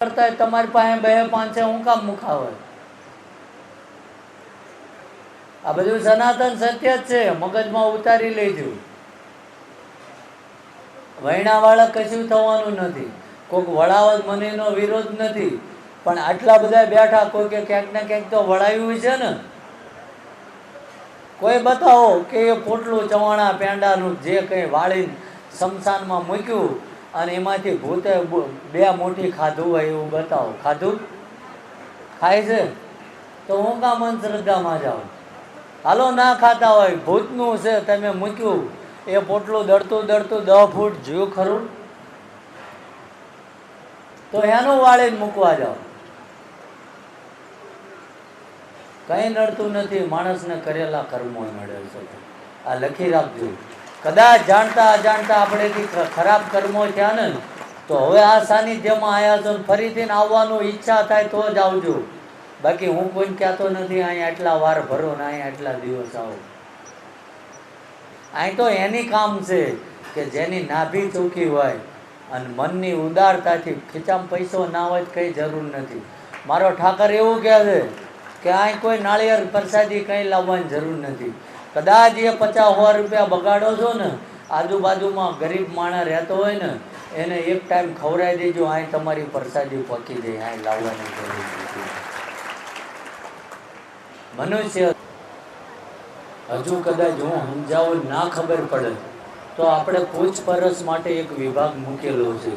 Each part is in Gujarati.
કરતા તમારી પાસે 2-5 હું કામ મુખાવે? આ બધું સનાતન સત્ય જ છે, મગજમાં ઉતારી લેજો. વૈણાવાળા કશું થવાનું નથી. કોઈક વળાવત મનીનો વિરોધ નથી, પણ આટલા બધા બેઠા કોઈ ક્યાંક ને ક્યાંક તો વળાવ્યું છે ને. કોઈ બતાવો કે એ પોટલું ચવાણા પેંડાનું જે કંઈ વાળીને શમશાનમાં મૂક્યું અને એમાંથી ભૂતે 2 મુઠ્ઠી ખાધું હોય એવું બતાવો. ખાધું ખાય છે તો હું કામ અંધશ્રદ્ધામાં જાઉં? હાલો, ના ખાતા હોય, ભૂતનું છે, તમે મૂક્યું, એ પોટલું દળતું 10 ફૂટ જીવ ખરું, તો એનું વાળીને મૂકવા જાઓ. કંઈ નડતું નથી, માણસને કરેલા કર્મો નડે છે. આ લખી રાખજો. કદાચ જાણતા અજાણતા આપણેથી ખરાબ કર્મો થયા ને, તો હવે આ સાનિધ્યમાં આવ્યા છો, ફરીથી આવવાનું ઈચ્છા થાય તો જ આવજો. બાકી હું કોઈને કહેતો નથી અહીંયા આટલા વાર ભરો ને અહીંયા આટલા દિવસ આવો. અહીં તો એની કામ છે કે જેની નાભી ચોખ્ખી હોય અને મનની ઉદારતાથી, ખીચામાં પૈસો ના હોય તો કંઈ જરૂર નથી. મારો ઠાકર એવું કહે છે કે અહીં કોઈ નાળિયેર પ્રસાદી કંઈ લાવવાની જરૂર નથી. કદાચ એ 50-100 રૂપિયા બગાડો છો ને, આજુબાજુમાં ગરીબ માણસ રહેતો હોય ને, એને એક ટાઈમ ખવડાવી દેજો, અહીં તમારી પ્રસાદી પકી જાય, અહીં લાવવાની જરૂર નથી. મનુષ્ય હજુ કદાચ હું સમજાવું ના ખબર પડે તો આપણે પૂછપરછ માટે એક વિભાગ મૂકેલો છે,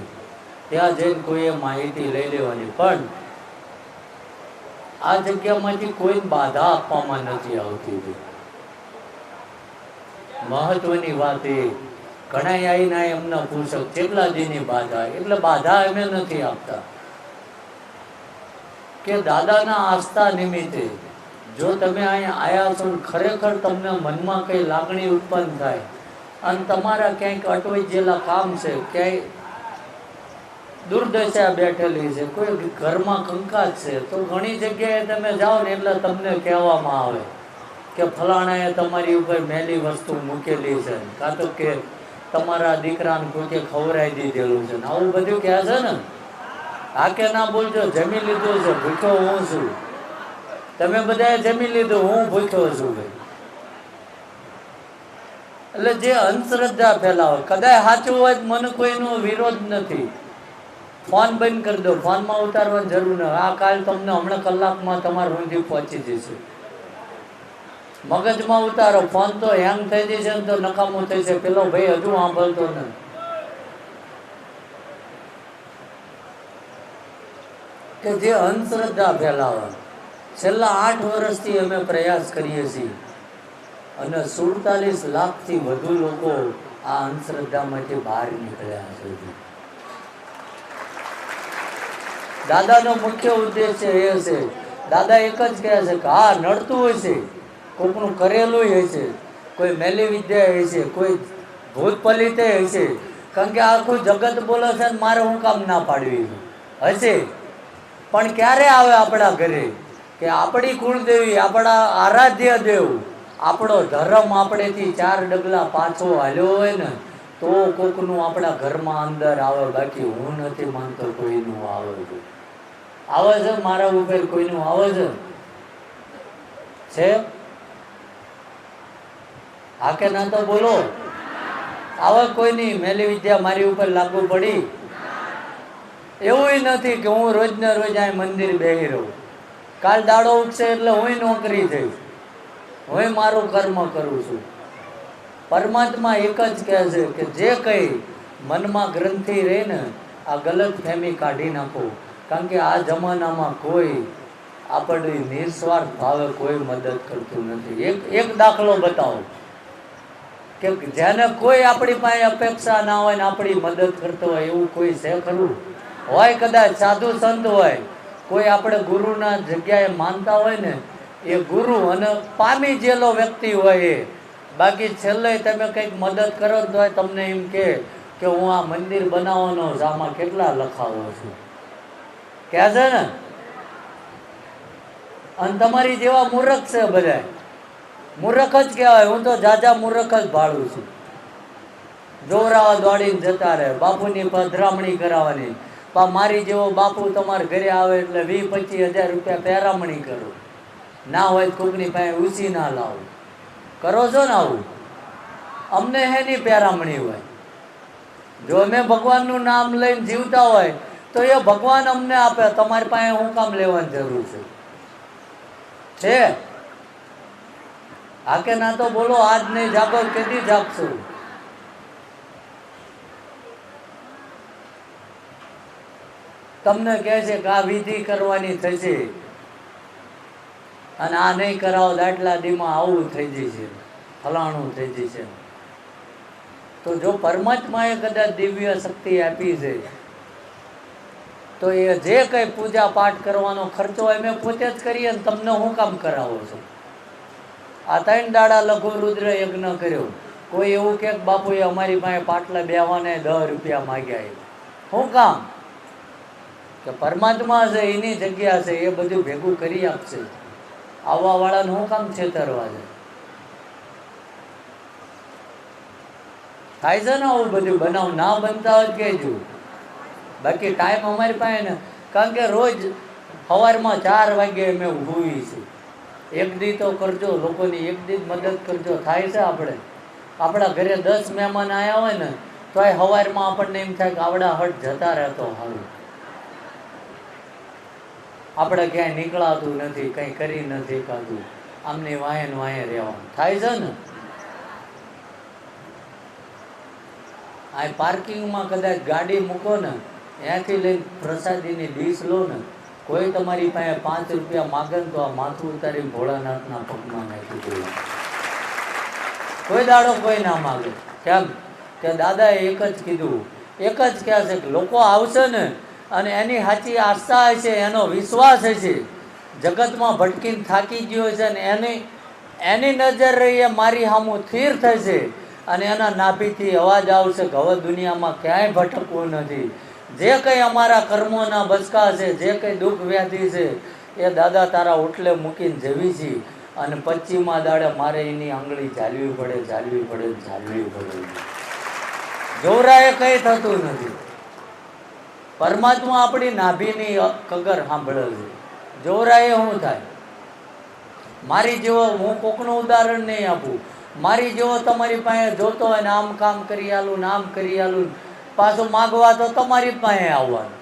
ત્યાં જઈને કોઈએ માહિતી લઈ લેવાની. પણ આ જગ્યામાંથી કોઈ બાધા આપવામાં નથી આવતી. મહત્વની વાત એ, ઘણા આવીને એમને પૂછો કેટલા દિનની બાધા, એટલે બાધા અમે નથી આપતા. કે દાદાના આસ્થા નિમિત્તે જો તમે અહીંયા આવ્યા છો, ખરેખર તમને મનમાં કઈ લાગણી ઉત્પન્ન થાય અને તમારા ક્યાંક અટવાઈ ગયેલા કામ છે, ક્યાંય દુર્દશા બેઠેલી છે, કોઈ ઘરમાં કંકાસ છે, તો ઘણી જગ્યાએ તમે જાઓ ને એટલે તમને કહેવામાં આવે કે ફલાણાએ તમારી ઉપર મેલી વસ્તુ મૂકેલી છે, કાં તો કે તમારા દીકરાને કોઈકે ખવડાવી દીધેલું છે, આવું બધું કહે છે ને. આ કે ના બોલજો, જમી લીધું છે, ભૂખ્યો હું છું. તમે બધાએ જમી લીધું, હું ભૂખ્યો છું. એટલે જે અંધશ્રદ્ધા ફેલાવે, કદાચ સાચું હોય મને કોઈનો વિરોધ નથી. ફોન બંધ કરી દો, ફોનમાં ઉતારવાની જરૂર નથી. આ કાલ તમને હમણાં કલાકમાં તમારા સુધી પહોંચી જશે. મગજમાં ઉતારો, ફોન તો હેંગ થઈ જશે ને તો નકામો થશે. પેલો ભાઈ હજુ સાંભળતો નથી. કે જે અંધશ્રદ્ધા ફેલાવે, છેલ્લા 8 વર્ષથી અમે પ્રયાસ કરીએ છીએ અને 47 લાખથી વધુ લોકો આ અંધશ્રદ્ધામાંથી બહાર નીકળ્યા છે. દાદાનો મુખ્ય ઉદ્દેશ્ય એ છે, દાદા એક જ કહે છે કે હા નડતું હોય છે, કોઈકનું કરેલું હોય છે, કોઈ મેલી વિદ્યા હોય છે, કોઈ ભૂત પલિતે હોય છે. કારણ કે આખું જગત બોલે છે ને મારે હું કામ ના પાડવી હશે. પણ ક્યારે આવે આપણા ઘરે કે આપણી કુળદેવી, આપણા આરાધ્ય દેવ, આપણો ધર્મ આપણેથી 4 ડગલા પાછો હાલ્યો હોય ને તો કોકનું આપણા ઘરમાં અંદર આવે. બાકી હું નથી માનતો કોઈનું આવે છે. આવે છે મારા ઉપર કોઈનું આવે છે? હા કે ના તો બોલો. આવે કોઈની મેલી વિદ્યા મારી ઉપર લાગુ પડી? એવું નથી કે હું રોજ ને રોજ આ મંદિર બેહી રહું. કાલ દાડો ઉગશે એટલે હું નોકરી થઈશ, હું મારું કર્મ કરું છું. પરમાત્મા એક જ કહે છે કે જે કંઈ મનમાં ગ્રંથિ રહે ને, આ ગલત ફહેમી કાઢી નાખો. કારણ કે આ જમાનામાં કોઈ આપણી નિસ્વાર્થ ભાવે કોઈ મદદ કરતું નથી. એક દાખલો બતાવો કે જેને કોઈ આપણી પાસે અપેક્ષા ના હોય ને આપણી મદદ કરતો હોય, એવું કોઈ છે ખરું? હોય કદાચ સાધુ સંત હોય, કોઈ આપણે ગુરુના જગ્યાએ માનતા હોય ને, એ ગુરુ અને પામી ગયેલો વ્યક્તિ હોય એ. બાકી છેલ્લે તમે કંઈક મદદ કરો તો તમને એમ કે હું આ મંદિર બનાવવાનો છું, આમાં કેટલા લખાવો છું, કહે છે ને. અને તમારી જેવા મૂર્ખ છે બધા, મૂર્ખ જ કહેવાય. હું તો જાજા મૂર્ખ જ ભાળું છું. જોરાવા દોડીને જતા રહે, બાપુની પધરામણી કરાવવાની. મારી જેવો બાપુ તમારા ઘરે આવે એટલે 20-25 હજાર રૂપિયા પહેરામણી કરો, ના હોય તો કોકની પાસે ઉછી ના લાવો. કરો છો ને આવું? અમને હેની પહેરામણી હોય? જો અમે ભગવાનનું નામ લઈને જીવતા હોય તો એ ભગવાન અમને આપે. તમારી પાસે હું કામ લેવાની જરૂર છે? હા કે ના તો બોલો. આજ નહીં જાગો, કેદી જાગશું? તમને કહે છે કે આ વિધિ કરવાની થશે અને આ નહીં કરાવો તો આટલા દીમાં આવું થઈ જશે, ફલાણું થઈ જશે. તો જો પરમાત્માએ કદાચ દિવ્ય શક્તિ આપી છે તો એ જે કંઈ પૂજા પાઠ કરવાનો ખર્ચો અમે પોતે જ કરીએ ને તમને હું કામ કરાવો છો? આ 3 દાડા લઘુ રુદ્ર યજ્ઞ કર્યો. કોઈ એવું કે બાપુએ અમારી પાસે પાટલા બેવાને 10 રૂપિયા માગ્યા, શું કામ? કે પરમાત્મા છે, એની જગ્યા છે, એ બધું ભેગું કરી આપશે. આવવા વાળાને શું કામ છેતરવા છે? થાય છે ને આવું બધું? બનાવ ના બનતા હોય કહેજો. બાકી ટાઈમ અમારી પાસે ને, કારણ કે રોજ સવારમાં 4 વાગે અમે ઊભી છે. એક દી તો કરજો, લોકોની એક દી મદદ કરજો. થાય છે આપણે? આપણા ઘરે 10 મહેમાન આવ્યા હોય ને તો એ સવારમાં આપણને એમ થાય કે આવડા હટ જતા રહેતો સારું. આપણે ક્યાંય નીકળાતું નથી, કંઈ કરી નથી કાઢું, આમની વાંહે ને વાંહે રહેવાનું. થાય છે ને? આ પાર્કિંગમાં કદાચ ગાડી મૂકો ને, ત્યાંથી લઈને પ્રસાદીની ડીશ લો ને, કોઈ તમારી પાસે 5 રૂપિયા માગે ને તો આ માથું ઉતારી ભોળાનાથના પગમાં નાખી દેવું. કોઈ દાડો કોઈ ના માગે. કેમ કે દાદાએ એક જ કીધું, એક જ કહે છે કે લોકો આવશે ને અને એની સાચી આસ્થા હશે, એનો વિશ્વાસ હશે, જગતમાં ભટકીને થાકી ગયો છે ને એની નજર રહી એ મારી સામું સ્થિર થશે અને એના નાભીથી અવાજ આવશે કે હવે દુનિયામાં ક્યાંય ભટકવું નથી. જે કંઈ અમારા કર્મોના બચકા છે, જે કંઈ દુઃખ વ્યાધિ છે, એ દાદા તારા ઓટલે મૂકીને જવી છે અને 25મા દાડે મારે એની આંગળી ઝાલવી પડે, ઝાલવી પડે, ઝાલવી પડે. જોરાએ કંઈ થતું નથી. પરમાત્મા આપણી નાભીની કગર સાંભળે છે. જોરાએ શું થાય? મારી જેવો હું કોકનું ઉદાહરણ નહીં આપું. મારી જેવો તમારી પાસે જોતો હોય ને આમ કામ કરી આલું ને આમ કરી આલું, પાછું માગવા તો તમારી પાસે આવવાનું.